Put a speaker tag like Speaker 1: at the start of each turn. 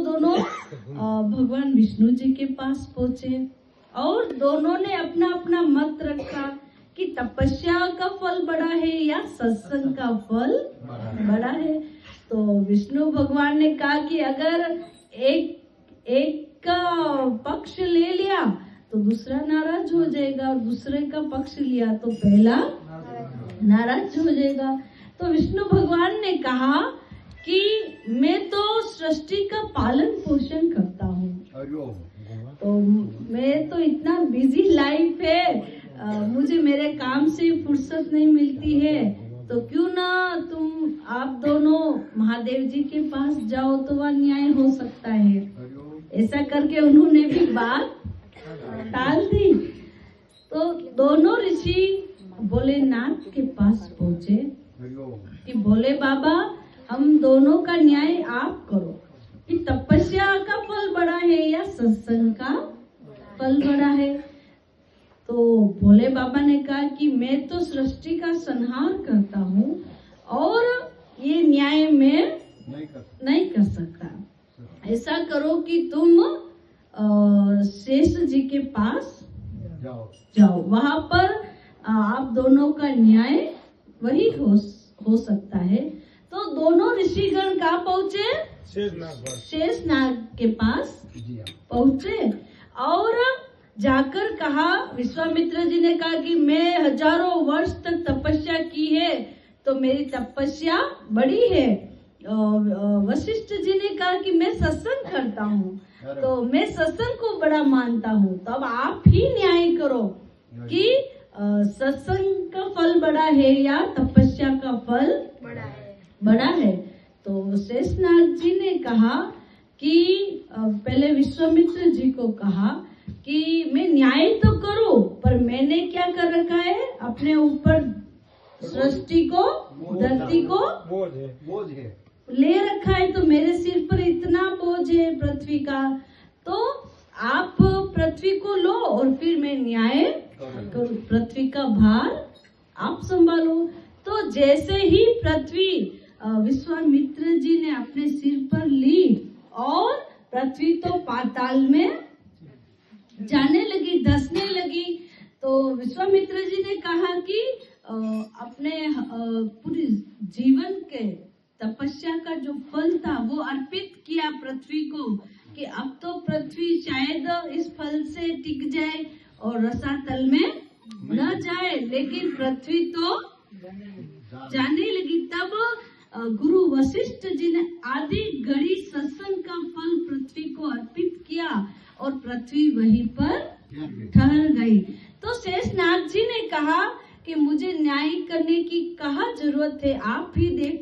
Speaker 1: दोनों भगवान विष्णु जी के पास पहुंचे और दोनों ने अपना अपना मत रखा कि तपस्या का फल बड़ा है या सत्संग का फल बड़ा है। तो विष्णु भगवान ने कहा कि अगर एक का पक्ष ले लिया तो दूसरा नाराज हो जाएगा और दूसरे का पक्ष लिया तो पहला नाराज हो जाएगा। तो विष्णु भगवान ने कहा कि मैं तो सृष्टि का पालन पोषण करता हूँ, तो मैं तो इतना बिजी लाइफ है, मुझे मेरे काम से फुर्सत नहीं मिलती है, तो क्यों ना तुम आप दोनों महादेव जी के पास जाओ तो वह न्याय हो सकता है। ऐसा करके उन्होंने भी बात टाल दी। तो दोनों ऋषि भोलेनाथ के पास पहुंचे कि भोले बाबा हम दोनों का न्याय आप करो कि तपस्या का फल बड़ा है या सत्संग का फल बड़ा है। तो भोले बाबा ने कहा कि मैं तो सृष्टि का संहार करता हूँ और ये न्याय में नहीं कर सकता। ऐसा करो कि तुम शेष जी के पास जाओ, वहां पर आप दोनों का न्याय वही हो सकता है। तो दोनों ऋषिगण कहाँ पहुँचे? शेषनाग के पास पहुँचे और जाकर कहा, विश्वामित्र जी ने कहा कि मैं हजारों वर्ष तक तपस्या की है तो मेरी तपस्या बड़ी है। वशिष्ठ जी ने कहा कि मैं सत्संग करता हूँ तो मैं सत्संग को बड़ा मानता हूँ, तो अब आप ही न्याय करो कि सत्संग का फल बड़ा है या तपस्या का फल बड़ा है। तो शेषनाग जी ने कहा कि पहले विश्वामित्र जी को कहा कि मैं न्याय तो करूं, पर मैंने क्या कर रखा है अपने ऊपर, सृष्टि को धरती को बोझ है ले रखा है, तो मेरे सिर पर इतना बोझ है पृथ्वी का, तो आप पृथ्वी को लो और फिर मैं न्याय करूं, पृथ्वी का भार आप संभालो। तो जैसे ही पृथ्वी विश्वामित्र जी ने अपने सिर पर ली और पृथ्वी तो पाताल में जाने लगी, धंसने लगी। तो विश्वामित्र जी ने कहा कि अपने पूरी जीवन के तपस्या का जो फल था वो अर्पित किया पृथ्वी को कि अब तो पृथ्वी शायद इस फल से टिक जाए और रसातल में न जाए, लेकिन पृथ्वी तो जाने लगी। तब गुरु वशिष्ठ जी ने आधी घड़ी सत्संग का फल पृथ्वी को अर्पित किया और पृथ्वी वहीं पर ठहर गई। तो शेषनाग जी ने कहा कि मुझे न्याय करने की कहाँ जरूरत है, आप ही देख